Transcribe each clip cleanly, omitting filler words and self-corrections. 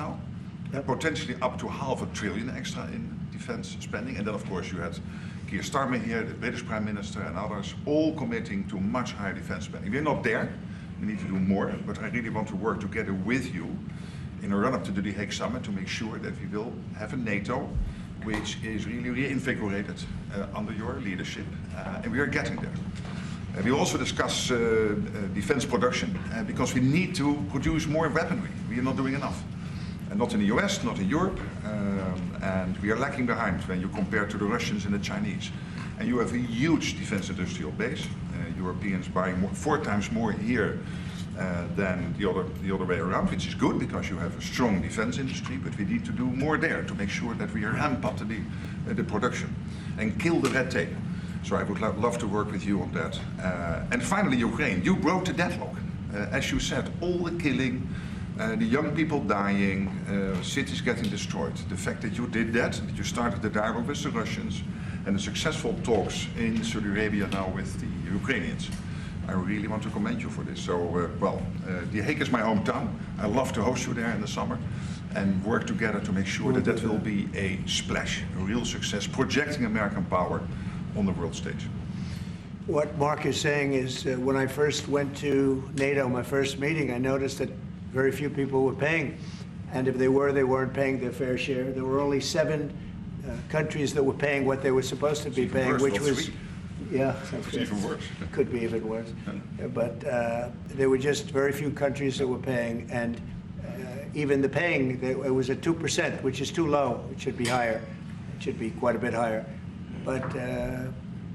now, potentially up to $500 billion extra in defense spending. And then, of course, you had Keir Starmer here, the British Prime Minister, and others, all committing to much higher defense spending. We're not there. We need to do more, but I really want to work together with you in a run-up to the Hague Summit to make sure that we will have a NATO which is really reinvigorated under your leadership, and we are getting there. We also discuss defense production because we need to produce more weaponry. We are not doing enough. And not in the US, not in Europe, and we are lacking behind when you compare to the Russians and the Chinese. And you have a huge defense industrial base. Europeans buying 4 times more here than the other way around, which is good because you have a strong defense industry, but we need to do more there to make sure that we ramp up the production and kill the red tape. So I would love to work with you on that. And finally, Ukraine. You broke the deadlock. As you said, all the killing, the young people dying, cities getting destroyed. The fact that you did that you started the dialogue with the Russians, and the successful talks in Saudi Arabia now with the Ukrainians. I really want to commend you for this. So, The Hague is my hometown. I love to host you there in the summer and work together to make sure that that will be a splash, a real success, projecting American power on the world stage. What Mark is saying is when I first went to NATO, my first meeting, I noticed that very few people were paying. And if they were, they weren't paying their fair share. There were only 7 countries that were paying what they were supposed to be paying, worse, which was, 3. yeah, It's even worse. Could be even worse. But there were just very few countries that were paying, and even the paying, it was at 2%, which is too low. It should be higher. It should be quite a bit higher. But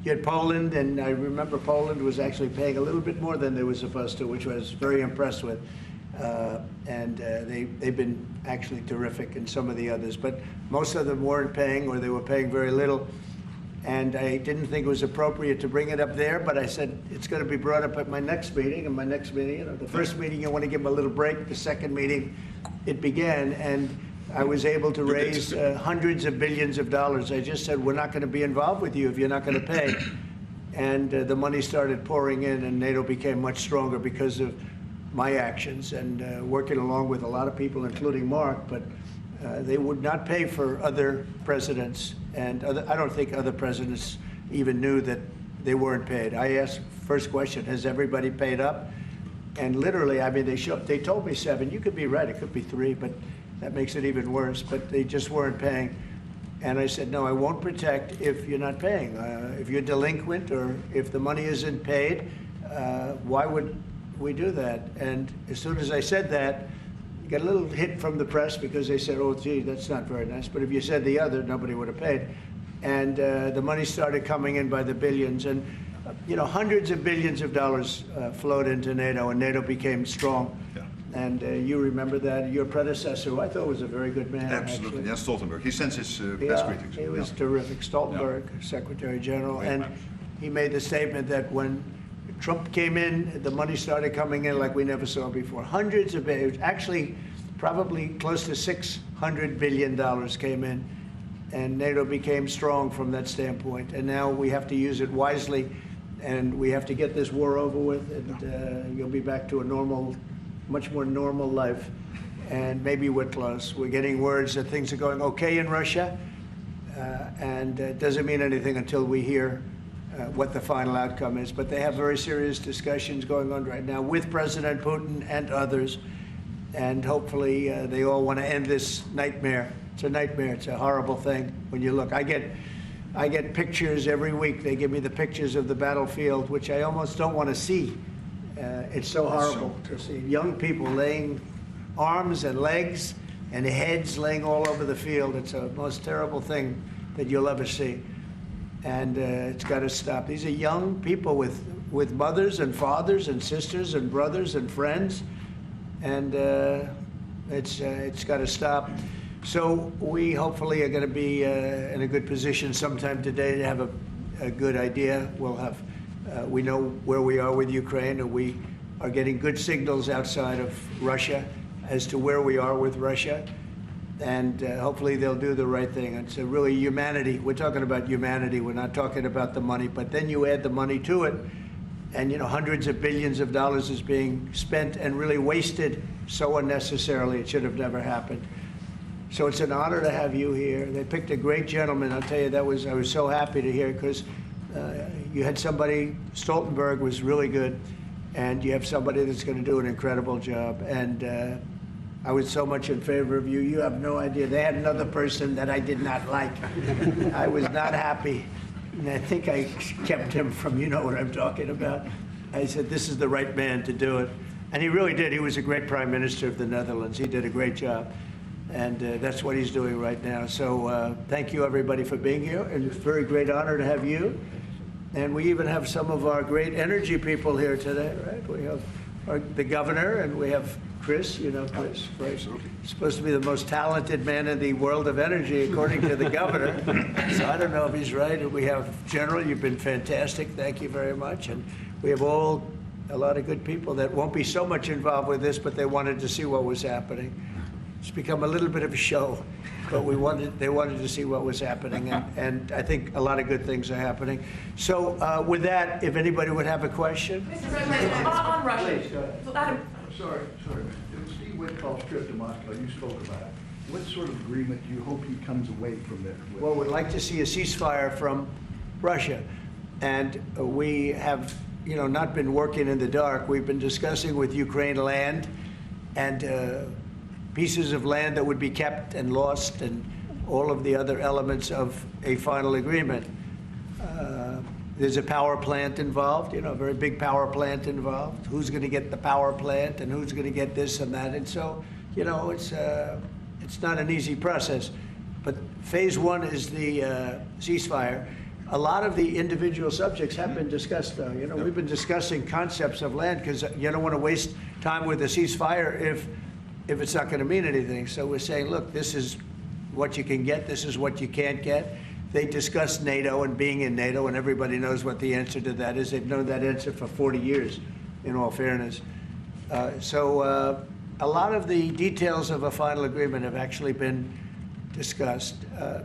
you had Poland, and I remember Poland was actually paying a little bit more than they were supposed to, which I was very impressed with. They've been actually terrific, and some of the others. But most of them weren't paying, or they were paying very little. And I didn't think it was appropriate to bring it up there, but I said it's going to be brought up at my next meeting. And my next meeting, the first meeting, you want to give them a little break. The second meeting, it began, and I was able to raise hundreds of billions of dollars. I just said, we're not going to be involved with you if you're not going to pay. And the money started pouring in, and NATO became much stronger because of my actions and working along with a lot of people, including Mark. But they would not pay for other presidents, and I don't think other presidents even knew that they weren't paid. I asked first question, has everybody paid up? And literally, I mean, they told me 7. You could be right, it could be 3, but that makes it even worse. But they just weren't paying. And I said, no, I won't protect if you're not paying. If you're delinquent or if the money isn't paid, why would we do that? And as soon as I said that, you got a little hit from the press because they said, oh, gee, that's not very nice. But if you said the other, nobody would have paid. And the money started coming in by the billions. And, hundreds of billions of dollars flowed into NATO, and NATO became strong. Yeah. And you remember that. Your predecessor, who I thought was a very good man. Absolutely. Actually. Yes, Stoltenberg. He sends his best greetings. He was terrific. Stoltenberg, Secretary General. And he made the statement that when Trump came in, the money started coming in like we never saw before. Hundreds of billions, actually probably close to $600 billion came in, and NATO became strong from that standpoint. And now we have to use it wisely, and we have to get this war over with, and you'll be back to a normal, much more normal life. And maybe we're close. We're getting words that things are going okay in Russia, and it doesn't mean anything until we hear what the final outcome is. But they have very serious discussions going on right now with President Putin and others. And hopefully they all want to end this nightmare. It's a nightmare. It's a horrible thing when you look. I get pictures every week. They give me the pictures of the battlefield, which I almost don't want to see. It's so horrible to see young people laying arms and legs and heads laying all over the field. It's the most terrible thing that you'll ever see. And it's got to stop. These are young people with mothers and fathers and sisters and brothers and friends, and it's got to stop. So we hopefully are going to be in a good position sometime today to have a good idea. We'll have we know where we are with Ukraine, and we are getting good signals outside of Russia as to where we are with Russia. And hopefully they'll do the right thing. It's really humanity. We're talking about humanity. We're not talking about the money. But then you add the money to it, And, you know, hundreds of billions of dollars is being spent and really wasted so unnecessarily. It should have never happened. So it's an honor to have you here. They picked a great gentleman. I'll tell you, I was so happy to hear, because you had somebody, Stoltenberg was really good, and you have somebody that's going to do an incredible job. And I was so much in favor of you. You have no idea. They had another person that I did not like. I was not happy. And I think I kept him from, you know what I'm talking about. I said, this is the right man to do it. And he really did. He was a great prime minister of the Netherlands. He did a great job. And that's what he's doing right now. So thank you, everybody, for being here. And it's a very great honor to have you. And we even have some of our great energy people here today, right? We have the governor, and we have Chris, you know Chris, right? Supposed to be the most talented man in the world of energy, according to the governor. So I don't know if he's right. And we have General, you've been fantastic. Thank you very much. And we have a lot of good people that won't be so much involved with this, but they wanted to see what was happening. It's become a little bit of a show, but they wanted to see what was happening, and I think a lot of good things are happening. So with that, if anybody would have a question. Mr. President, on Russia. Please, go ahead. Sorry. Steve Witkoff's trip to Moscow, you spoke about it. What sort of agreement do you hope he comes away from there with? Well, we'd like to see a ceasefire from Russia. And we have, you know, not been working in the dark. We've been discussing with Ukraine land and pieces of land that would be kept and lost, and all of the other elements of a final agreement. There's a power plant involved, you know, a very big power plant involved. Who's going to get the power plant, and who's going to get this and that? And so, you know, it's not an easy process. But phase one is the ceasefire. A lot of the individual subjects have been discussed, though. You know, we've been discussing concepts of land, because you don't want to waste time with a ceasefire if it's not going to mean anything. So we're saying, look, this is what you can get, this is what you can't get. They discussed NATO and being in NATO, and everybody knows what the answer to that is. They've known that answer for 40 years, in all fairness. So a lot of the details of a final agreement have actually been discussed.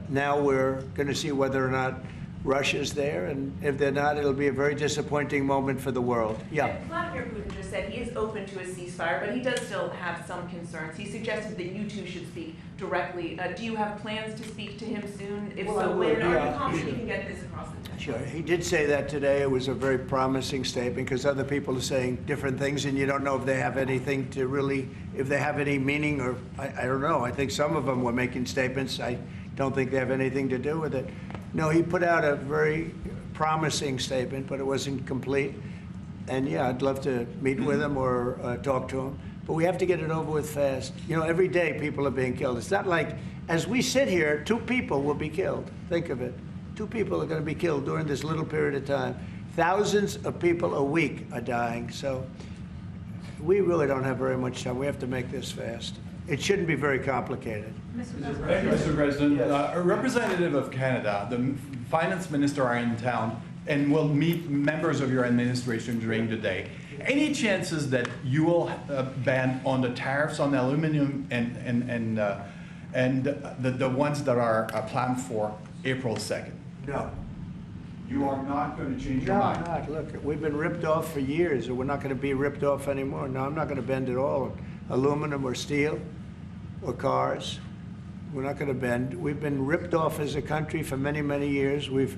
Now we're going to see whether or not Russia's there, and if they're not, it'll be a very disappointing moment for the world. Yeah. Vladimir Putin just said he is open to a ceasefire, but he does still have some concerns. He suggested that you two should speak directly. Do you have plans to speak to him soon? If so, when? Are you confident you can get this across the table? Sure. He did say that today. It was a very promising statement, because other people are saying different things, and you don't know if they have anything to really, if they have any meaning, or I don't know. I think some of them were making statements. I don't think they have anything to do with it. No, he put out a very promising statement, but it wasn't complete. And yeah, I'd love to meet with him or talk to him. But we have to get it over with fast. You know, every day people are being killed. It's not like, as we sit here, 2 people will be killed. Think of it. 2 people are going to be killed during this little period of time. Thousands of people a week are dying. So we really don't have very much time. We have to make this fast. It shouldn't be very complicated. Thank you, Mr. President. Yes. A representative of Canada, the finance minister, are in town and will meet members of your administration during the day. Any chances that you will ban on the tariffs on aluminum and the ones that are planned for April 2nd? No. You are not going to change your No, mind? not. Look, we've been ripped off for years, and we're not going to be ripped off anymore. No, I'm not going to bend at all. Aluminum or steel or cars. We're not going to bend. We've been ripped off as a country for many, many years. We've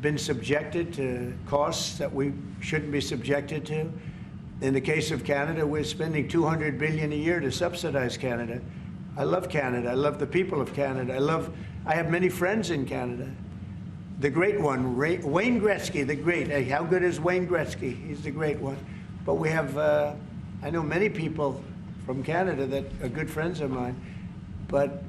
been subjected to costs that we shouldn't be subjected to. In the case of Canada, we're spending $200 billion a year to subsidize Canada. I love Canada. I love the people of Canada. I have many friends in Canada. The great one, Wayne Gretzky, the great. Hey, how good is Wayne Gretzky? He's the great one. But we have, I know many people from Canada that are good friends of mine. But,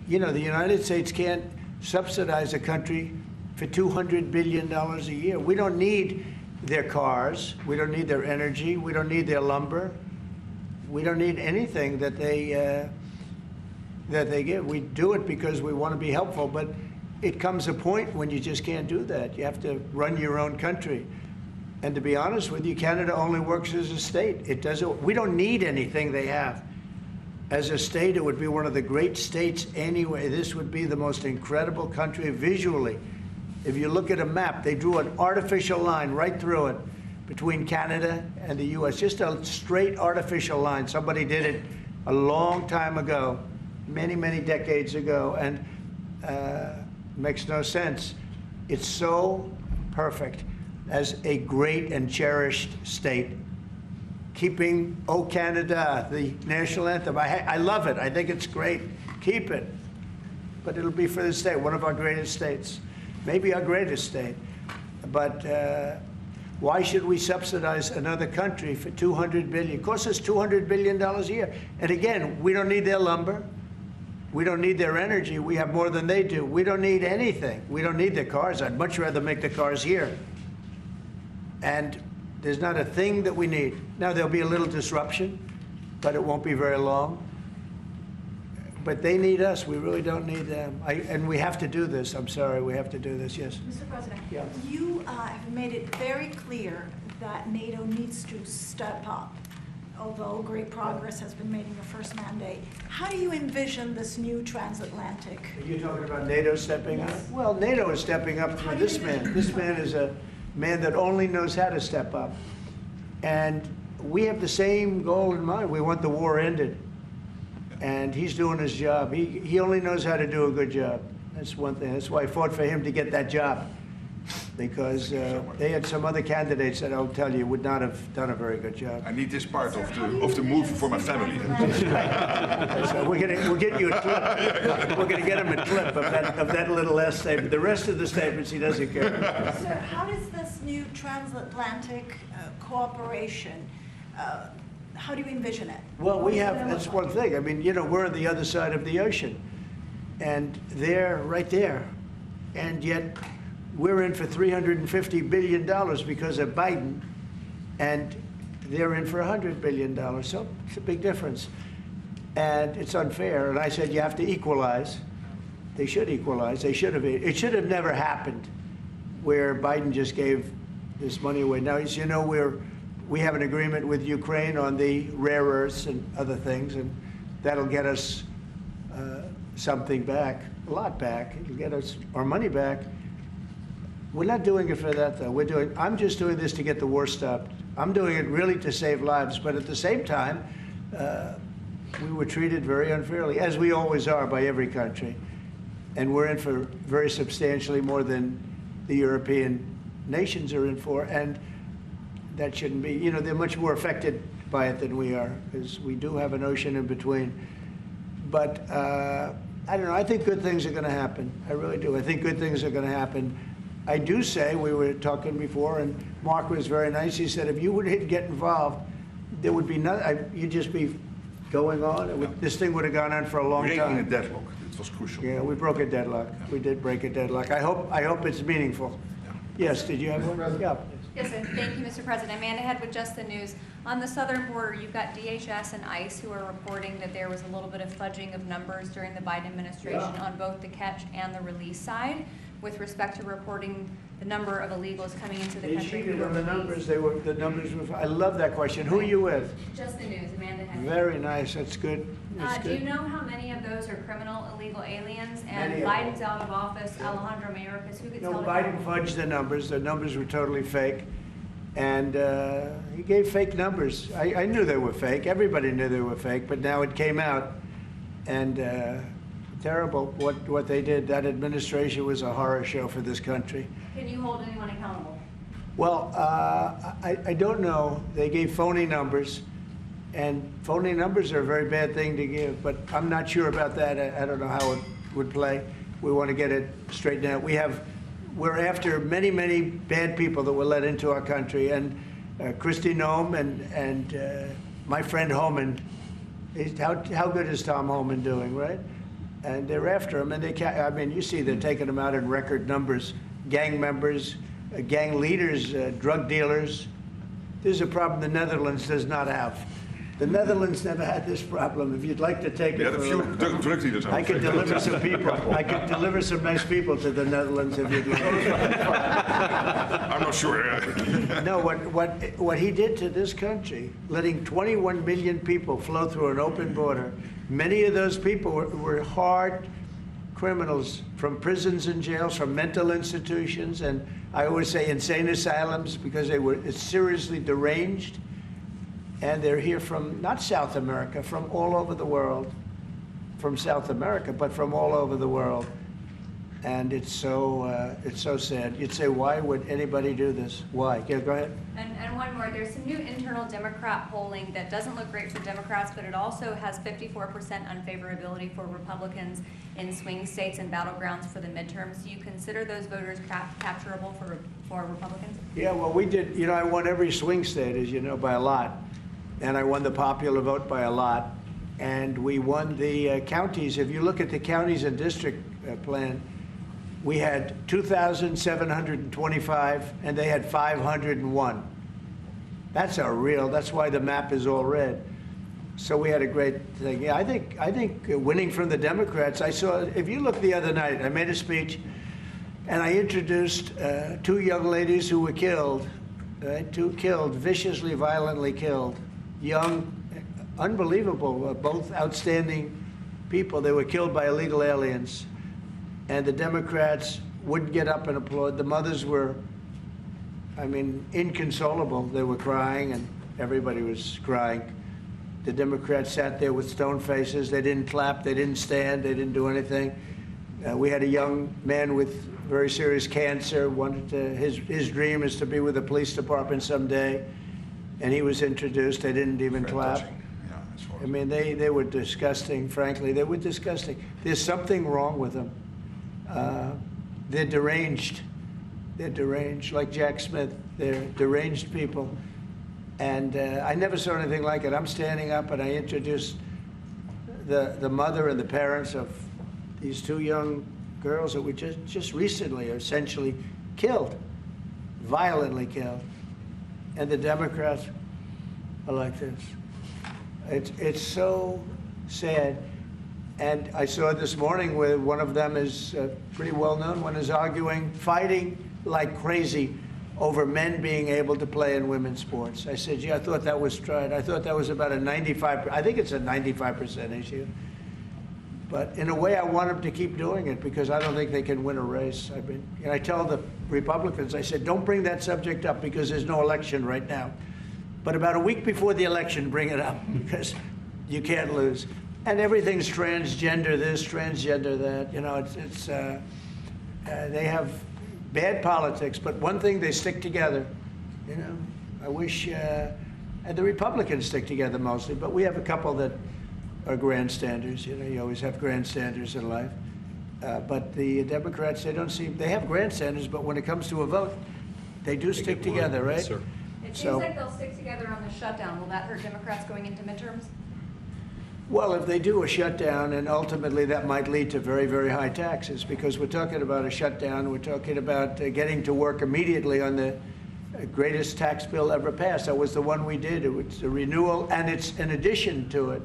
you know, the United States can't subsidize a country for $200 billion a year. We don't need their cars. We don't need their energy. We don't need their lumber. We don't need anything that they give. We do it because we want to be helpful, but it comes a point when you just can't do that. You have to run your own country. And to be honest with you, Canada only works as a state. It doesn't. We don't need anything they have. As a state, it would be one of the great states anyway. This would be the most incredible country visually. If you look at a map, they drew an artificial line right through it between Canada and the U.S., just a straight artificial line. Somebody did it a long time ago, many, many decades ago, and makes no sense. It's so perfect as a great and cherished state. Keeping "O Canada," the national anthem. I love it. I think it's great. Keep it. But it'll be for the state, one of our greatest states. Maybe our greatest state. But why should we subsidize another country for $200 billion? It costs us $200 billion a year. And again, we don't need their lumber. We don't need their energy. We have more than they do. We don't need anything. We don't need their cars. I'd much rather make the cars here. And there's not a thing that we need. Now, there'll be a little disruption, but it won't be very long. But they need us. We really don't need them. And we have to do this. I'm sorry, we have to do this, yes. Mr. President, Yeah. you have made it very clear that NATO needs to step up, although great progress has been made in your first mandate. How do you envision this new transatlantic? Are you talking about NATO stepping up? Yes. Well, NATO is stepping up through this man. This man is a man that only knows how to step up. And we have the same goal in mind. We want the war ended. And he's doing his job. He only knows how to do a good job. That's one thing. That's why I fought for him to get that job. Because they had some other candidates that I'll tell you would not have done a very good job. I need this part of the move for my family. So we'll get you a clip. We're going to get him a clip of that little last statement. The rest of the statements he doesn't care. Sir, how does this new transatlantic cooperation, how do you envision it? Well, that's one thing. I mean, we're on the other side of the ocean. And they're right there. And yet we're in for $350 billion because of Biden. And they're in for $100 billion. So it's a big difference. And it's unfair. And I said, you have to equalize. They should equalize. They should have. It should have never happened where Biden just gave this money away. Now, as you know, we have an agreement with Ukraine on the rare earths and other things, and that'll get us something back, a lot back. It'll get us our money back. We're not doing it for that, though. I'm just doing this to get the war stopped. I'm doing it really to save lives, but at the same time, we were treated very unfairly, as we always are by every country. And we're in for very substantially more than the European nations are in for, and that shouldn't be. They're much more affected by it than we are, because we do have an ocean in between. But I don't know. I think good things are going to happen. I really do. I think good things are going to happen. I do say, we were talking before, and Mark was very nice. He said, if you would get involved, there would be nothing. You'd just be going on. This thing would have gone on for a long Breaking time. a deadlock. It was crucial. Yeah, we broke a deadlock. Yeah. We did break a deadlock. I hope it's meaningful. Yeah. Yes, did you have one? Yeah. Yes, sir. Thank you, Mr. President. Amanda Head with Just the News. On the southern border, you've got DHS and ICE who are reporting that there was a little bit of fudging of numbers during the Biden administration on both the catch and the release side with respect to reporting the number of illegals coming into the They country. cheated on the numbers. The numbers were. I love that question. Who are you with? Just the News, Amanda Head. Very nice. That's good. That's Do you good. know how many of those are criminal illegal aliens? Many And of Biden's out of office. Alejandro Mayorkas, who gets No, held Biden accountable? fudged the numbers. The numbers were totally fake. And he gave fake numbers. I knew they were fake. Everybody knew they were fake, but now it came out. And terrible what they did. That administration was a horror show for this country. Can you hold anyone accountable? Well, I don't know. They gave phony numbers. And phony numbers are a very bad thing to give, but I'm not sure about that. I don't know how it would play. We want to get it straightened out. We're after many, many bad people that were let into our country, and Kristi Noem and my friend Homan. How good is Tom Homan doing, right? And they're after him, and you see they're taking them out in record numbers. Gang members, gang leaders, drug dealers. There's a problem the Netherlands does not have. The Netherlands never had this problem. If you'd like to take it, Yeah, a few drug dealers. I could deliver some people. I could deliver some nice people to the Netherlands if you'd like. I'm not sure. No, what he did to this country, letting 21 million people flow through an open border, many of those people were hard criminals from prisons and jails, from mental institutions, and I always say insane asylums because they were seriously deranged. And they're here from, not South America, from all over the world. From South America, but from all over the world. And it's so sad. You'd say, why would anybody do this? Why? Yeah, go ahead. And one more, there's some new internal Democrat polling that doesn't look great for Democrats, but it also has 54% unfavorability for Republicans in swing states and battlegrounds for the midterms. Do you consider those voters capturable for Republicans? Yeah, well, we did, you know, I won every swing state, as you know, by a lot. And I won the popular vote by a lot. And we won the counties. If you look at the counties and district plan, we had 2,725, and they had 501. That's why the map is all red. So we had a great thing. Yeah, I think winning from the Democrats, I saw, if you look the other night, I made a speech, and I introduced two young ladies who were killed, viciously, violently killed, young, unbelievable, both outstanding people. They were killed by illegal aliens. And the Democrats wouldn't get up and applaud. The mothers were, I mean, inconsolable. They were crying, and everybody was crying. The Democrats sat there with stone faces. They didn't clap. They didn't stand. They didn't do anything. We had a young man with very serious cancer. His dream is to be with the police department someday. And he was introduced. They didn't even clap. I mean, they were disgusting, frankly. They were disgusting. There's something wrong with them. They're deranged. They're deranged, like Jack Smith. They're deranged people. And I never saw anything like it. I'm standing up and I introduced the mother and the parents of these two young girls that were just recently essentially killed, violently killed. And the Democrats are like this. It's so sad. And I saw this morning where one of them is pretty well known, one is arguing, fighting like crazy over men being able to play in women's sports. I said, yeah, I thought that was tried. I thought that was about a 95%, I think it's a 95% issue. But in a way, I want them to keep doing it because I don't think they can win a race. I mean, and I tell the Republicans, I said, don't bring that subject up because there's no election right now. But about a week before the election, bring it up because you can't lose. And everything's transgender this, transgender that. You know, they have bad politics, but one thing, they stick together. You know, I wish, and the Republicans stick together mostly, but we have a couple that are grandstanders. You know, you always have grandstanders in life. But the Democrats, they have grandstanders, but when it comes to a vote, they do stick together, right? Yes, sir. It seems like they'll stick together on the shutdown. Will that hurt Democrats going into midterms? Well, if they do a shutdown, and ultimately that might lead to very, very high taxes, because we're talking about a shutdown, we're talking about getting to work immediately on the greatest tax bill ever passed. That was the one we did. It was a renewal, and it's an addition to it.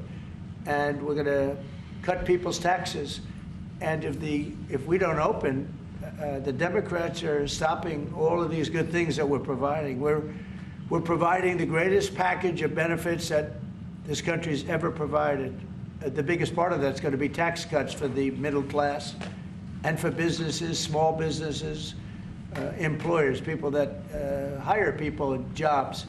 And we're going to cut people's taxes. And if we don't open, the Democrats are stopping all of these good things that we're providing. We're providing the greatest package of benefits that this country's ever provided. The biggest part of that's going to be tax cuts for the middle class and for businesses, small businesses, employers, people that hire people in jobs.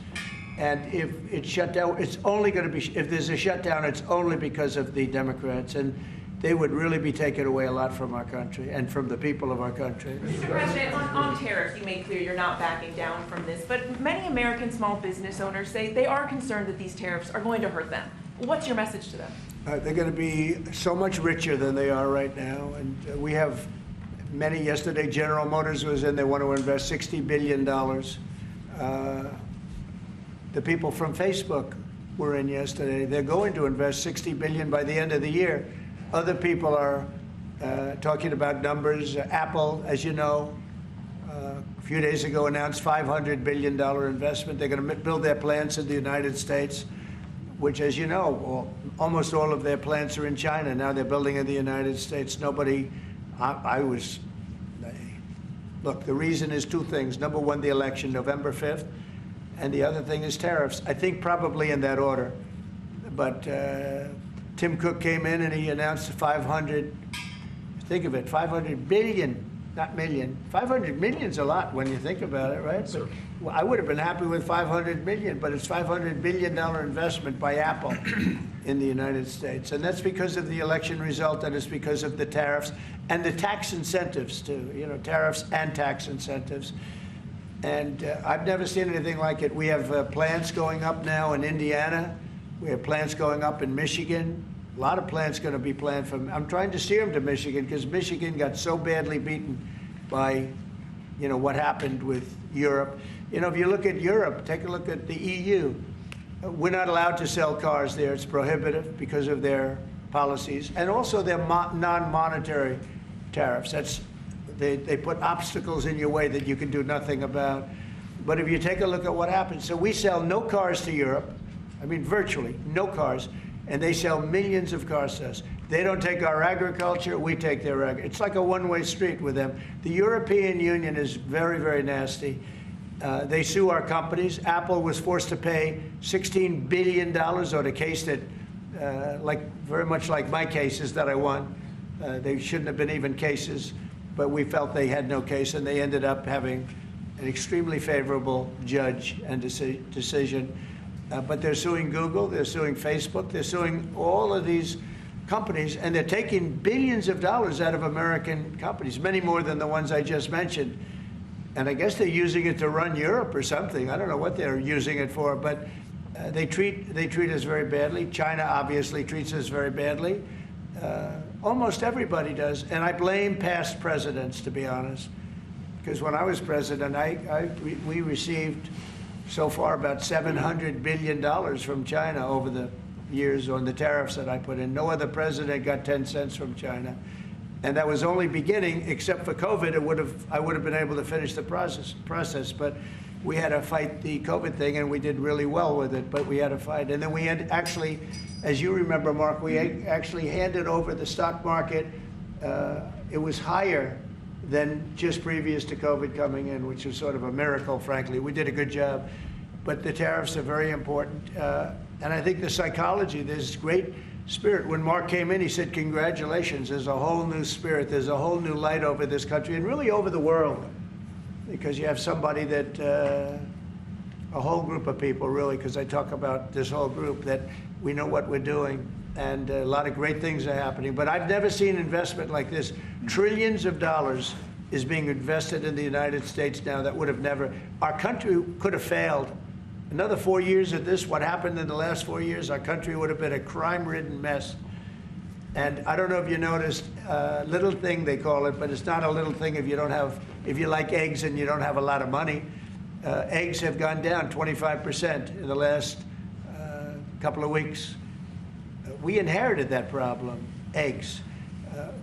And if it's shut down, it's only going to be, if there's a shutdown, it's only because of the Democrats. And they would really be taking away a lot from our country and from the people of our country. Mr. President, on tariffs, you made clear you're not backing down from this, but many American small business owners say they are concerned that these tariffs are going to hurt them. What's your message to them? They're going to be so much richer than they are right now. And we have many. Yesterday, General Motors was in. They want to invest $60 billion. The people from Facebook were in yesterday. They're going to invest $60 billion by the end of the year. Other people are talking about numbers. Apple, as you know, a few days ago announced $500 billion investment. They're going to build their plants in the United States, which, as you know, almost all of their plants are in China. Now they're building in the United States. Look, the reason is two things. Number one, the election, November 5th, and the other thing is tariffs. I think probably in that order. But Tim Cook came in and he announced it's Think of it, 500 billion, not million. 500 million's a lot when you think about it, right? But I would have been happy with 500 million, but it's $500 billion investment by Apple in the United States. And that's because of the election result, and it's because of the tariffs and the tax incentives too, you know, tariffs and tax incentives. And I've never seen anything like it. We have plants going up now in Indiana. We have plants going up in Michigan. A lot of plants going to be planned from, I'm trying to steer them to Michigan because Michigan got so badly beaten by, you know, what happened with Europe. You know, if you look at Europe, take a look at the EU. We're not allowed to sell cars there. It's prohibitive because of their policies and also their non-monetary tariffs. They put obstacles in your way that you can do nothing about. But if you take a look at what happens, so we sell no cars to Europe. I mean, virtually no cars. And they sell millions of cars to us. They don't take our agriculture, we take their agriculture. It's like a one-way street with them. The European Union is very, very nasty. They sue our companies. Apple was forced to pay $16 billion on a case that, very much like my cases that I won. They shouldn't have been even cases, but we felt they had no case, and they ended up having an extremely favorable judge and decision. But they're suing Google, they're suing Facebook, they're suing all of these companies, and they're taking billions of dollars out of American companies, many more than the ones I just mentioned. And I guess they're using it to run Europe or something. I don't know what they're using it for, but they treat us very badly. China obviously treats us very badly. Almost everybody does, and I blame past presidents, to be honest, because when I was president, we received so far about $700 billion from China over the years on the tariffs that I put in. No other president got 10 cents from China. And that was only beginning, except for COVID. I would have been able to finish the process, but we had to fight the COVID thing, and we did really well with it, but we had to fight. And then we had actually, as you remember, Mark, we actually handed over the stock market. It was higher than just previous to COVID coming in, which was sort of a miracle, frankly. We did a good job. But the tariffs are very important. And I think the psychology, there's great spirit. When Mark came in, he said, congratulations, there's a whole new spirit, there's a whole new light over this country, and really over the world. Because you have somebody that, a whole group of people, really, because I talk about this whole group, that we know what we're doing. And a lot of great things are happening. But I've never seen investment like this. Trillions of dollars is being invested in the United States now that would have never, our country could have failed. Another 4 years of this, what happened in the last 4 years, our country would have been a crime-ridden mess. And I don't know if you noticed, little thing they call it, but it's not a little thing if you like eggs and you don't have a lot of money. Eggs have gone down 25% in the last couple of weeks. We inherited that problem, eggs.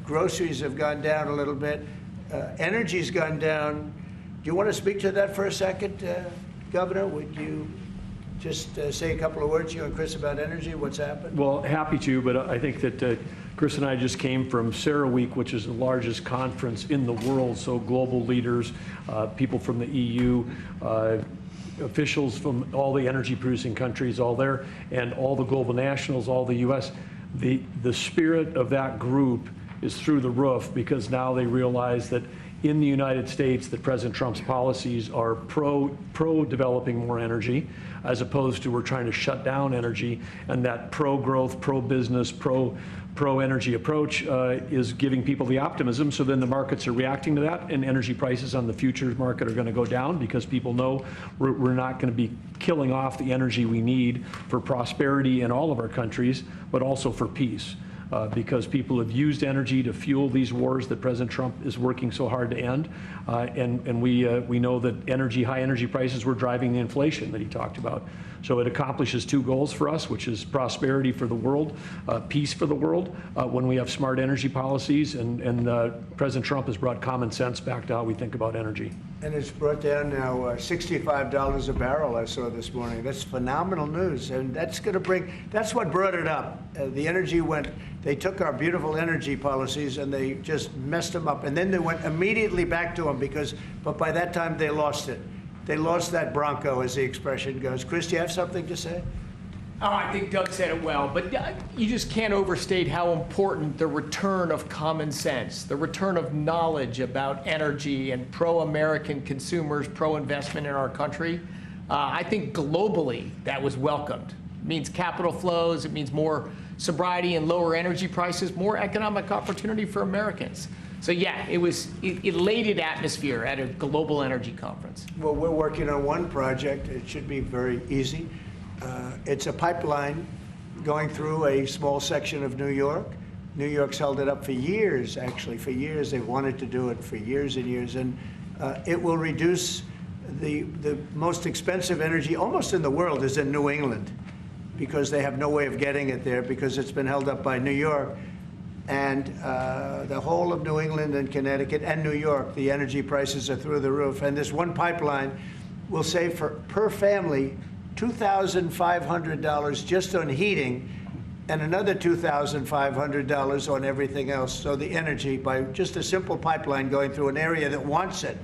Groceries have gone down a little bit. Energy's gone down. Do you want to speak to that for a second, Governor? Would you just say a couple of words, you and Chris, about energy, what's happened? Well, happy to, but I think that Chris and I just came from CERAWeek, which is the largest conference in the world, so global leaders, people from the EU, officials from all the energy producing countries, all there, and all the global nationals, all the US. The spirit of that group is through the roof, because now they realize that in the United States that President Trump's policies are pro-developing more energy, as opposed to we're trying to shut down energy, and that pro-growth, pro-business, pro-energy approach is giving people the optimism. So then the markets are reacting to that, and energy prices on the futures market are going to go down because people know we're not going to be killing off the energy we need for prosperity in all of our countries, but also for peace. Because people have used energy to fuel these wars that President Trump is working so hard to end. And we know that high energy prices were driving the inflation that he talked about. So it accomplishes two goals for us, which is prosperity for the world, peace for the world, when we have smart energy policies. And President Trump has brought common sense back to how we think about energy. And it's brought down now $65 a barrel, I saw this morning. That's phenomenal news. And that's going to that's what brought it up. The energy they took our beautiful energy policies and they just messed them up. And then they went immediately back to them but by that time they lost it. They lost that Bronco, as the expression goes. Chris, do you have something to say? Oh, I think Doug said it well, but you just can't overstate how important the return of common sense, the return of knowledge about energy and pro-American consumers, pro-investment in our country. I think globally that was welcomed. It means capital flows, it means more sobriety and lower energy prices, more economic opportunity for Americans. So yeah, it was elated atmosphere at a global energy conference. Well, we're working on one project. It should be very easy. It's a pipeline going through a small section of New York. New York's held it up for years, actually, for years. They've wanted to do it for years and years. And it will reduce the most expensive energy almost in the world is in New England, because they have no way of getting it there because it's been held up by New York. And the whole of New England and Connecticut and New York, the energy prices are through the roof. And this one pipeline will save per family $2,500 just on heating and another $2,500 on everything else. So the energy, by just a simple pipeline going through an area that wants it,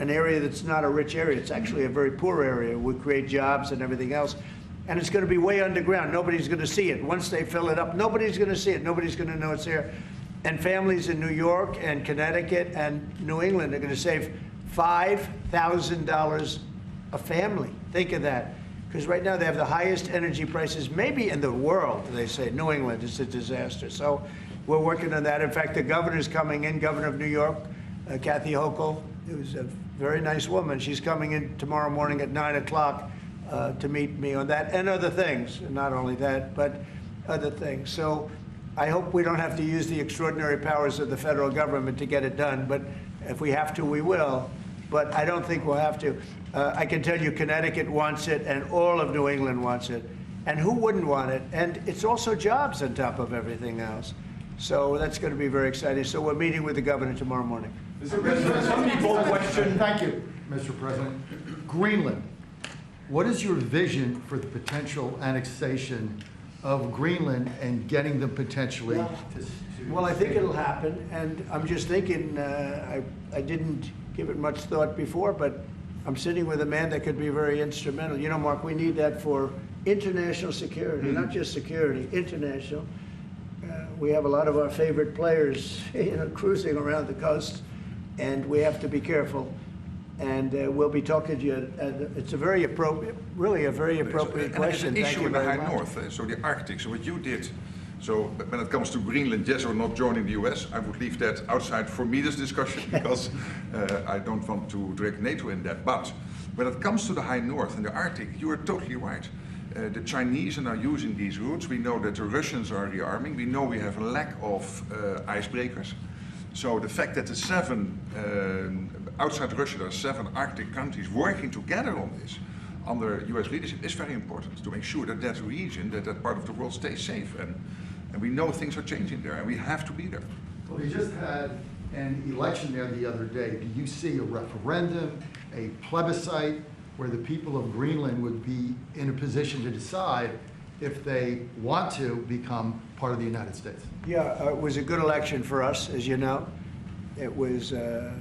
an area that's not a rich area, it's actually a very poor area, would create jobs and everything else. And it's going to be way underground. Nobody's going to see it. Once they fill it up, nobody's going to see it. Nobody's going to know it's there. And families in New York and Connecticut and New England are going to save $5,000 a family. Think of that. Because right now they have the highest energy prices maybe in the world, they say. New England is a disaster. So we're working on that. In fact, the governor's coming in, Governor of New York, Kathy Hochul, who's a very nice woman. She's coming in tomorrow morning at 9 o'clock to meet me on that and other things. Not only that, but other things. So I hope we don't have to use the extraordinary powers of the federal government to get it done. But if we have to, we will. But I don't think we'll have to. I can tell you Connecticut wants it and all of New England wants it. And who wouldn't want it? And it's also jobs on top of everything else. So that's going to be very exciting. So we're meeting with the governor tomorrow morning. Mr. President, question. Thank you, Mr. President. Greenland. What is your vision for the potential annexation of Greenland and getting them potentially to Well, I think it'll happen. And I'm just thinking, I didn't give it much thought before, but I'm sitting with a man that could be very instrumental. You know, Mark, we need that for international security, not just security, international. We have a lot of our favorite players, cruising around the coast, and we have to be careful. And we'll be talking to you. It's a very appropriate, really a very appropriate question. And an issue in the high north, so the Arctic. So what you did. So when it comes to Greenland, yes or not joining the US, I would leave that outside for me, this discussion, because I don't want to drag NATO in that. But when it comes to the high north and the Arctic, you are totally right. The Chinese are now using these routes. We know that the Russians are rearming. We know we have a lack of icebreakers. So the fact that the outside Russia, there are 7 Arctic countries working together on this under US leadership is very important to make sure that that region, that part of the world stays safe. And we know things are changing there, and we have to be there. Well, we just had an election there the other day. Do you see a referendum, a plebiscite, where the people of Greenland would be in a position to decide if they want to become part of the United States? Yeah, it was a good election for us, as you know. It was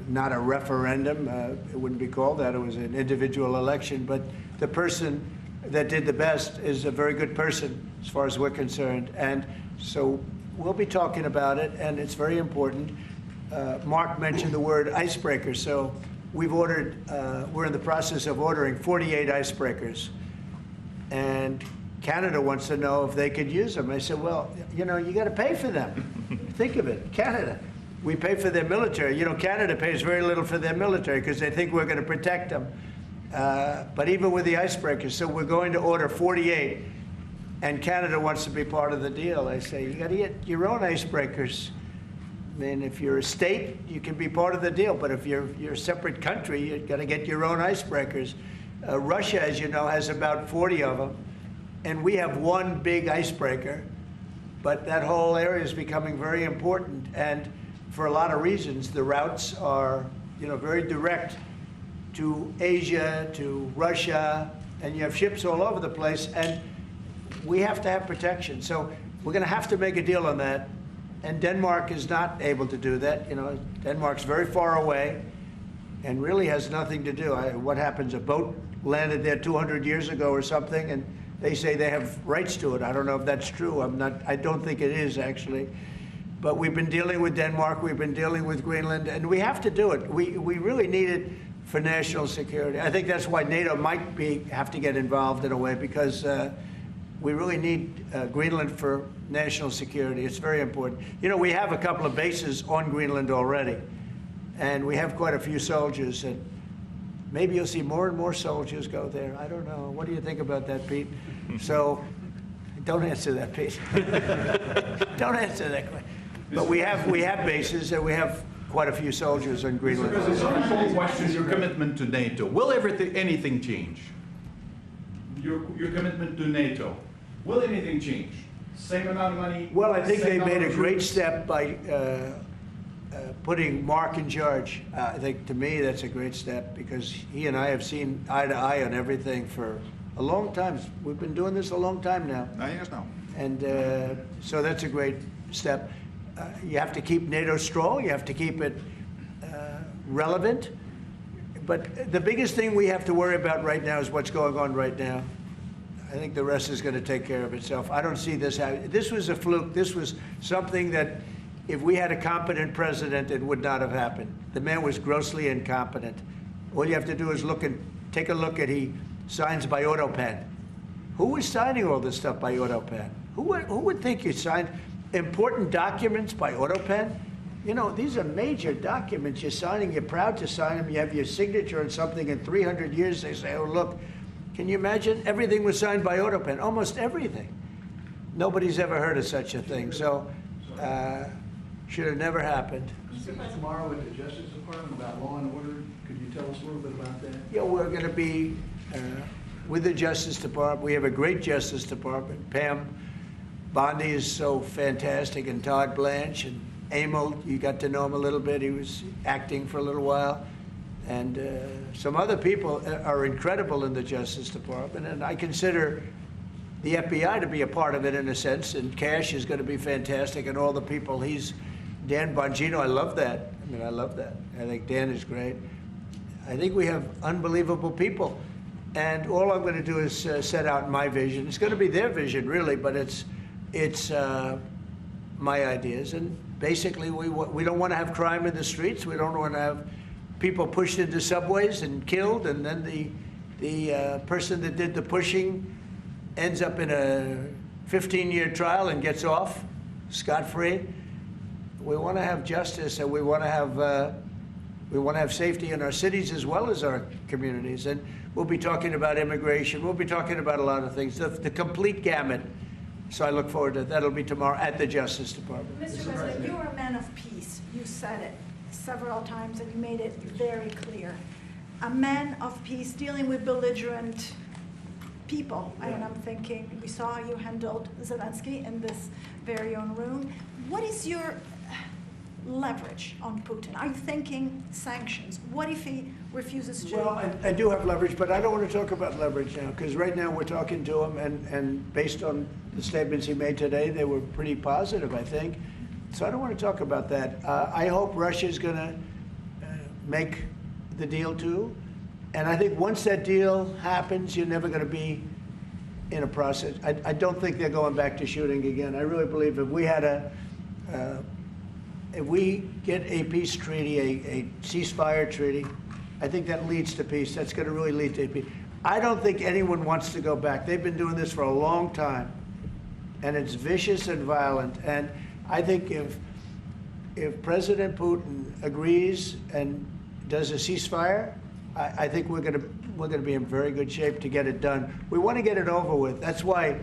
not a referendum. It wouldn't be called that. It was an individual election. But the person that did the best is a very good person, as far as we're concerned. And so we'll be talking about it, and it's very important. Mark mentioned the word icebreaker. So we've ordered, we're in the process of ordering 48 icebreakers. And Canada wants to know if they could use them. I said, well, you got to pay for them. Think of it, Canada. We pay for their military. Canada pays very little for their military because they think we're going to protect them. But even with the icebreakers, so we're going to order 48, and Canada wants to be part of the deal. I say, you got to get your own icebreakers. I mean, if you're a state, you can be part of the deal. But if you're a separate country, you've got to get your own icebreakers. Russia, as you know, has about 40 of them. And we have one big icebreaker. But that whole area is becoming very important. And for a lot of reasons, the routes are, very direct to Asia, to Russia, and you have ships all over the place, and we have to have protection. So we're going to have to make a deal on that, and Denmark is not able to do that. Denmark's very far away and really has nothing to do. What happens? A boat landed there 200 years ago or something, and They say they have rights to it. I don't know if that's true. I don't think it is, actually. But we've been dealing with Denmark, we've been dealing with Greenland, and we have to do it. We really need it for national security. I think that's why NATO might have to get involved in a way, because we really need Greenland for national security. It's very important. You know, we have a couple of bases on Greenland already, and we have quite a few soldiers, and maybe you'll see more and more soldiers go there. I don't know. What do you think about that, Pete? So, don't answer that, Pete. Don't answer that question. But we have bases, and we have quite a few soldiers on Greenland. Because it's a simple question, your commitment to NATO. Will anything change? Your commitment to NATO. Will anything change? Same amount of money? Well, I think they same made number a of great troops? step by putting Mark in charge. I think, to me, that's a great step, because he and I have seen eye to eye on everything for a long time. We've been doing this a long time now. 9 years now. And so that's a great step. You have to keep NATO strong. You have to keep it relevant. But the biggest thing we have to worry about right now is what's going on right now. I think the rest is going to take care of itself. I don't see this happening. This was a fluke. This was something that, if we had a competent president, it would not have happened. The man was grossly incompetent. All you have to do is take a look at, he signs by AutoPen. Who was signing all this stuff by AutoPen? Who would think you signed important documents by AutoPen? You know, these are major documents you're signing. You're proud to sign them. You have your signature on something. In 300 years, they say, oh, look, can you imagine? Everything was signed by AutoPen, almost everything. Nobody's ever heard of such a thing. So, should have never happened. Tomorrow with the Justice Department about law and order, could you tell us a little bit about that? Yeah, we're going to be with the Justice Department. We have a great Justice Department. Pam Bondi is so fantastic, and Todd Blanche, and Emil, you got to know him a little bit. He was acting for a little while. And some other people are incredible in the Justice Department, and I consider the FBI to be a part of it in a sense, and Cash is going to be fantastic, and all the people. Dan Bongino, I love that. I mean, I love that. I think Dan is great. I think we have unbelievable people. And all I'm going to do is set out my vision. It's going to be their vision, really, but it's my ideas. And basically, we don't want to have crime in the streets. We don't want to have people pushed into subways and killed, and then the person that did the pushing ends up in a 15-year trial and gets off scot-free. We want to have justice, and we want to have safety in our cities as well as our communities. And we'll be talking about immigration. We'll be talking about a lot of things, the complete gamut. So I look forward to that. That'll be tomorrow at the Justice Department. Mr. President, you're a man of peace. You said it several times, and you made it very clear. A man of peace dealing with belligerent people. Yeah. And I'm thinking, we saw how you handled Zelensky in this very own room. What is your leverage on Putin? Are you thinking sanctions? What if he refuses to? Well, I do have leverage, but I don't want to talk about leverage now, because right now we're talking to him, and based on the statements he made today, they were pretty positive, I think. So I don't want to talk about that. I hope Russia's going to make the deal too. And I think once that deal happens, you're never going to be in a process. I don't think they're going back to shooting again. I really believe if we had if we get a peace treaty, a ceasefire treaty, I think that leads to peace. That's going to really lead to peace. I don't think anyone wants to go back. They've been doing this for a long time, and it's vicious and violent. And I think if President Putin agrees and does a ceasefire, I think we're going to be in very good shape to get it done. We want to get it over with. That's why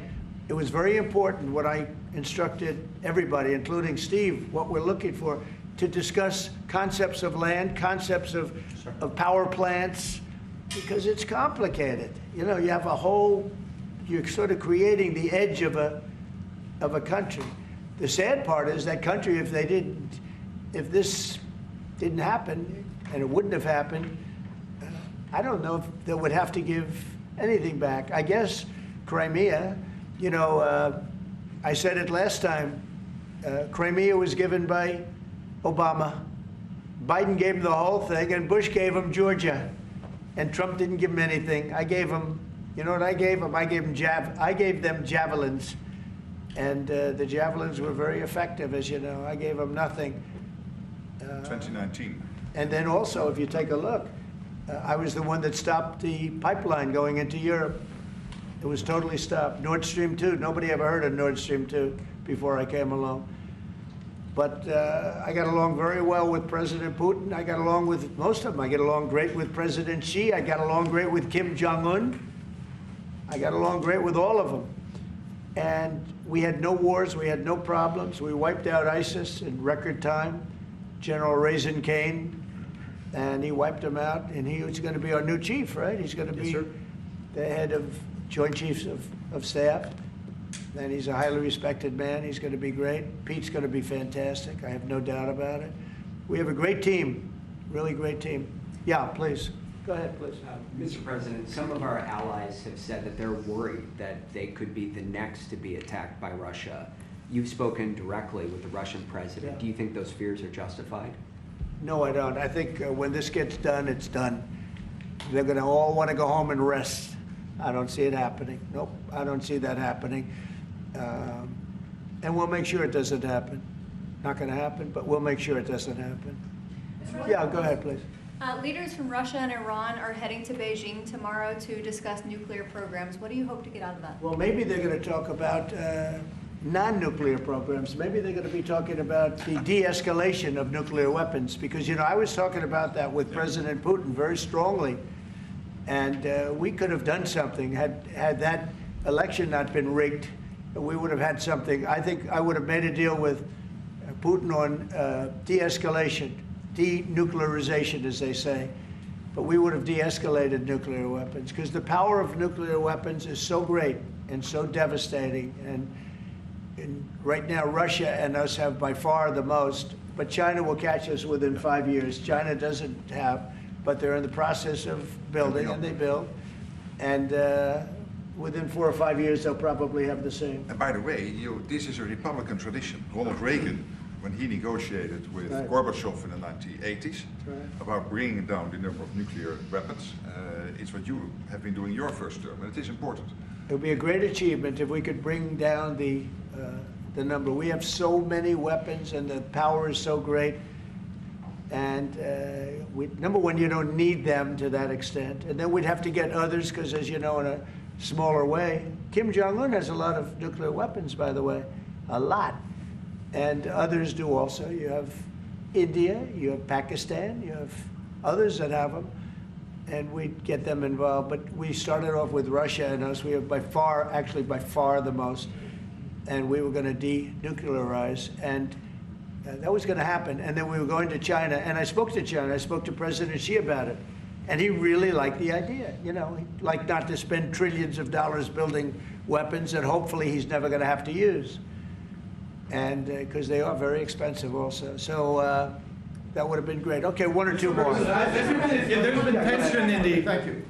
it was very important what I instructed everybody, including Steve, what we're looking for, to discuss concepts of land, concepts of power plants, because it's complicated. You know, you have you're sort of creating the edge of a country. The sad part is that country, if this didn't happen, and it wouldn't have happened, I don't know if they would have to give anything back. I guess Crimea, you know, I said it last time, Crimea was given by Obama. Biden gave him the whole thing, and Bush gave him Georgia. And Trump didn't give him anything. I gave him You know what I gave them? I gave them javelins, and the javelins were very effective, as you know. I gave them nothing. 2019. And then also, if you take a look, I was the one that stopped the pipeline going into Europe. It was totally stopped. Nord Stream 2, nobody ever heard of Nord Stream 2 before I came along. But I got along very well with President Putin. I got along with most of them. I get along great with President Xi. I got along great with Kim Jong-un. I got along great with all of them. And we had no wars. We had no problems. We wiped out ISIS in record time. General Raisin Kane, and he wiped them out. And he was going to be our new chief, right? He's going to be the head of Joint Chiefs of Staff. And he's a highly respected man. He's going to be great. Pete's going to be fantastic. I have no doubt about it. We have a great team, really great team. Yeah, please. Go ahead, please. Mr. President, some of our allies have said that they're worried that they could be the next to be attacked by Russia. You've spoken directly with the Russian president. Yeah. Do you think those fears are justified? No, I don't. I think when this gets done, it's done. They're going to all want to go home and rest. I don't see it happening. Nope, I don't see that happening. And we'll make sure it doesn't happen. Not going to happen, but we'll make sure it doesn't happen. Yeah, go ahead, please. Leaders from Russia and Iran are heading to Beijing tomorrow to discuss nuclear programs. What do you hope to get out of that? Well, maybe they're going to talk about non-nuclear programs. Maybe they're going to be talking about the de-escalation of nuclear weapons, because, you know, I was talking about that with President Putin very strongly, and we could have done something had that election not been rigged. We would have had something. I think I would have made a deal with Putin on de-escalation, denuclearization, as they say. But we would have de-escalated nuclear weapons, because the power of nuclear weapons is so great and so devastating. And right now, Russia and us have by far the most, but China will catch us within 5 years. China doesn't have, but they're in the process of building, and they build. And within 4 or 5 years, they'll probably have the same. And by the way, this is a Republican tradition. Ronald Reagan, when he negotiated with Gorbachev in the 1980s about bringing down the number of nuclear weapons, it's what you have been doing your first term, and it is important. It would be a great achievement if we could bring down the number. We have so many weapons, and the power is so great. And number one, you don't need them to that extent. And then we'd have to get others, because, as you know, in a smaller way. Kim Jong-un has a lot of nuclear weapons, by the way, a lot. And others do also. You have India, you have Pakistan, you have others that have them. And we'd get them involved. But we started off with Russia and us. We have by far, actually by far the most. And we were going to denuclearize. And that was going to happen. And then we were going to China. And I spoke to China. I spoke to President Xi about it. And he really liked the idea. You know, he'd like not to spend trillions of dollars building weapons that hopefully he's never going to have to use. And because they are very expensive also. So that would have been great. Okay, one or two more. There's been tension in the... Thank you.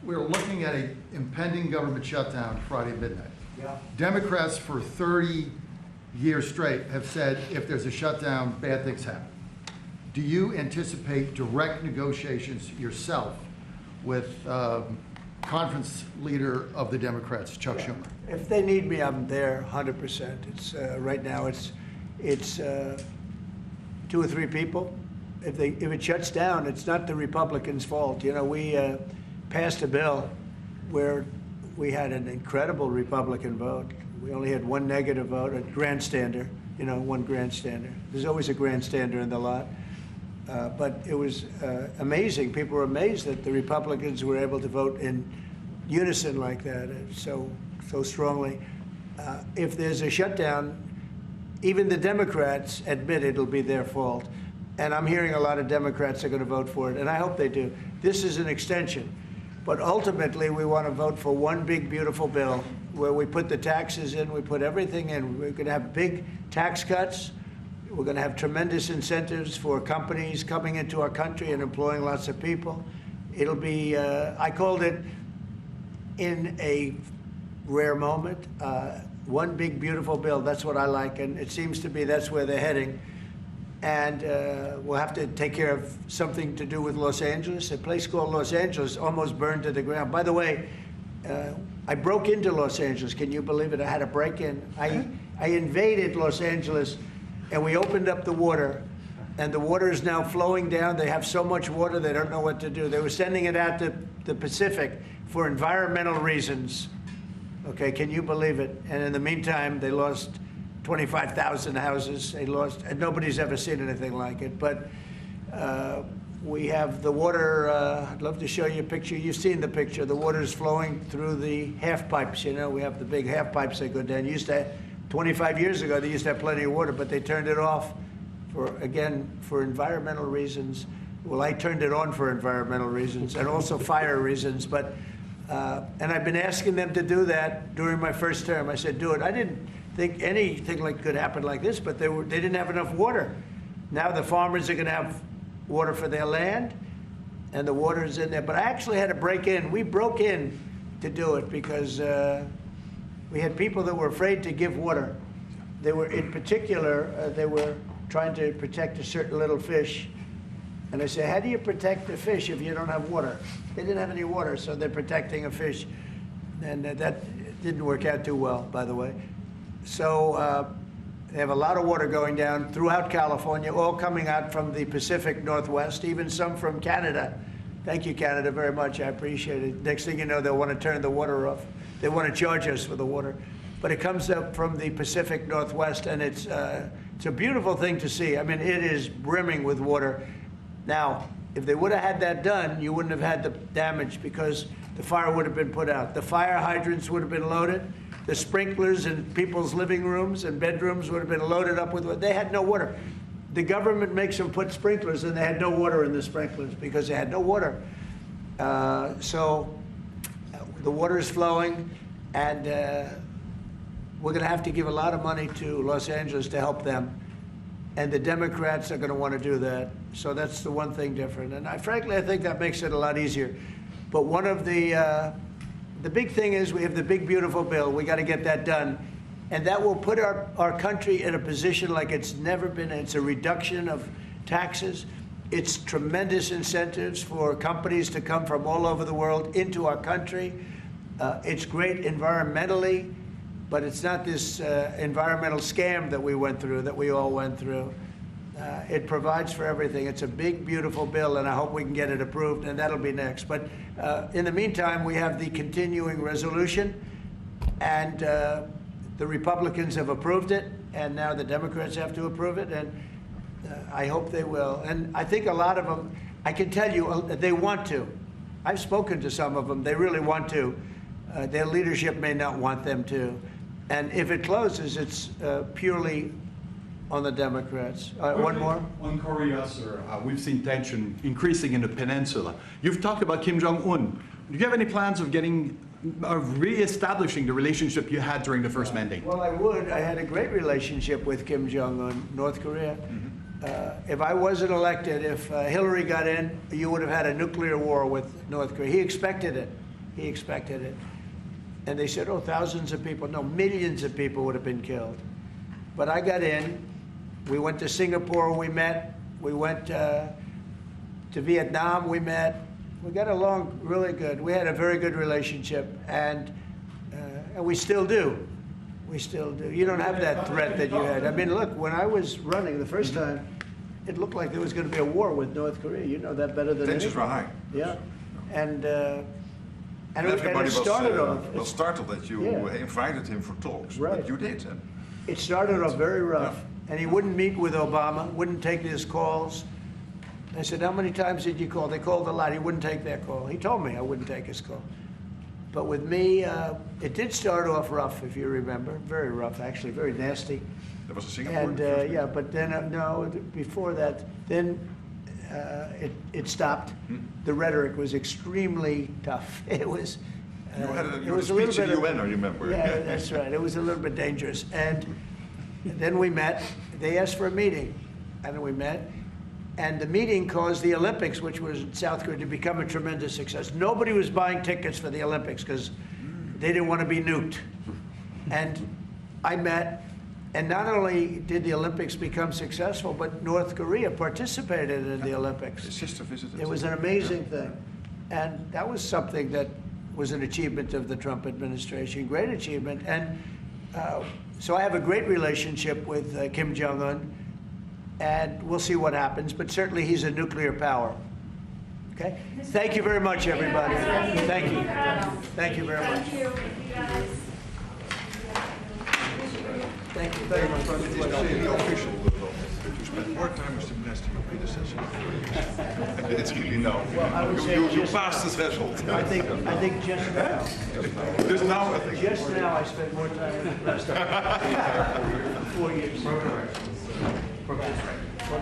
We're looking at an impending government shutdown Friday at midnight. Yeah. Democrats for 30 years straight have said if there's a shutdown, bad things happen. Do you anticipate direct negotiations yourself with conference leader of the Democrats, Chuck Schumer? If they need me, I'm there 100%. It's right now it's 2 or 3 people. If it shuts down, it's not the Republicans' fault. You know, we passed a bill where we had an incredible Republican vote. We only had 1 negative vote, a grandstander, you know, 1 grandstander. There's always a grandstander in the lot. But it was amazing. People were amazed that the Republicans were able to vote in unison like that, so strongly. If there's a shutdown, even the Democrats admit it'll be their fault. And I'm hearing a lot of Democrats are going to vote for it, and I hope they do. This is an extension. But ultimately, we want to vote for one big, beautiful bill where we put the taxes in, we put everything in. We're going to have big tax cuts. We're going to have tremendous incentives for companies coming into our country and employing lots of people. It'll be, I called it, in a rare moment, one big, beautiful bill. That's what I like, and it seems to be that's where they're heading. And we'll have to take care of something to do with Los Angeles. A place called Los Angeles almost burned to the ground. By the way, I broke into Los Angeles. Can you believe it? I had a break-in. I invaded Los Angeles, and we opened up the water, and the water is now flowing down. They have so much water, they don't know what to do. They were sending it out to the Pacific for environmental reasons. Okay, can you believe it? And in the meantime, they lost 25,000 houses. They lost, and nobody's ever seen anything like it. But we have the water. I'd love to show you a picture. You've seen the picture. The water is flowing through the half pipes. You know, we have the big half pipes that go down. Used to, 25 years ago, they used to have plenty of water, but they turned it off for environmental reasons. Well, I turned it on for environmental reasons and also fire reasons. But and I've been asking them to do that during my first term. I said, do it. I didn't think anything could happen like this, but they didn't have enough water. Now the farmers are going to have water for their land, and the water is in there. But I actually had to break in. We broke in to do it because we had people that were afraid to give water. They were, in particular, they were trying to protect a certain little fish. And I said, how do you protect a fish if you don't have water? They didn't have any water, so they're protecting a fish. And that didn't work out too well, by the way. So they have a lot of water going down throughout California, all coming out from the Pacific Northwest, even some from Canada. Thank you, Canada, very much. I appreciate it. Next thing you know, they'll want to turn the water off. They want to charge us for the water. But it comes up from the Pacific Northwest, and it's a beautiful thing to see. I mean, it is brimming with water. Now, if they would have had that done, you wouldn't have had the damage because the fire would have been put out. The fire hydrants would have been loaded. The sprinklers in people's living rooms and bedrooms would have been loaded up with water. They had no water. The government makes them put sprinklers, and they had no water in the sprinklers because they had no water. So the water is flowing, and we're going to have to give a lot of money to Los Angeles to help them. And the Democrats are going to want to do that. So that's the one thing different. And frankly, I think that makes it a lot easier. But one of the big thing is we have the big, beautiful bill. We got to get that done. And that will put our country in a position like it's never been. It's a reduction of taxes. It's tremendous incentives for companies to come from all over the world into our country. It's great environmentally, but it's not this environmental scam that we went through, that we all went through. It provides for everything. It's a big, beautiful bill, and I hope we can get it approved, and that'll be next. But in the meantime, we have the continuing resolution, and the Republicans have approved it, and now the Democrats have to approve it, and I hope they will. And I think a lot of them, I can tell you, they want to. I've spoken to some of them. They really want to. Their leadership may not want them to. And if it closes, it's purely on the Democrats. One more? On Korea, sir, we've seen tension increasing in the peninsula. You've talked about Kim Jong-un. Do you have any plans of re-establishing the relationship you had during the first mandate? Well, I would. I had a great relationship with Kim Jong-un, North Korea. If I wasn't elected, if Hillary got in, you would have had a nuclear war with North Korea. He expected it. He expected it. And they said, oh, thousands of people. No, millions of people would have been killed. But I got in. We went to Singapore, we met. We went to Vietnam, we met. We got along really good. We had a very good relationship, and we still do. We still do. You don't have that threat that you had. I mean, look, when I was running the first time, it looked like there was going to be a war with North Korea. You know that better than anyone. Tensions were high. Yeah. And everybody it started was startled that you invited him for talks. Right. But you did. It started off very rough. Yeah. And he wouldn't meet with Obama, wouldn't take his calls. I said, how many times did you call? They called a lot. He wouldn't take their call. He told me I wouldn't take his call. But with me, it did start off rough, if you remember. Very rough, actually, very nasty. There was a Singapore? And yeah, but then, no, before that, then it stopped. The rhetoric was extremely tough. It was... you had a speech in the UN, I remember. Yeah, that's right. It was a little bit dangerous. And then we met. They asked for a meeting, and we met. And the meeting caused the Olympics, which was in South Korea, to become a tremendous success. Nobody was buying tickets for the Olympics because they didn't want to be nuked. And I met, and not only did the Olympics become successful, but North Korea participated in the Olympics. His sister visited. It was an amazing thing. And that was something that was an achievement of the Trump administration, great achievement. And so I have a great relationship with Kim Jong-un, and we'll see what happens, but certainly he's a nuclear power. Okay? Thank you very much, everybody. Thank you. Thank you very much. Thank you very much. It is now the official document that you spend more time as the minister your predecessor. It's really no. Well, I would say You just passed the threshold. I think just now. Just now, I think. Just now, I spent more time than the rest of 4 years. Well,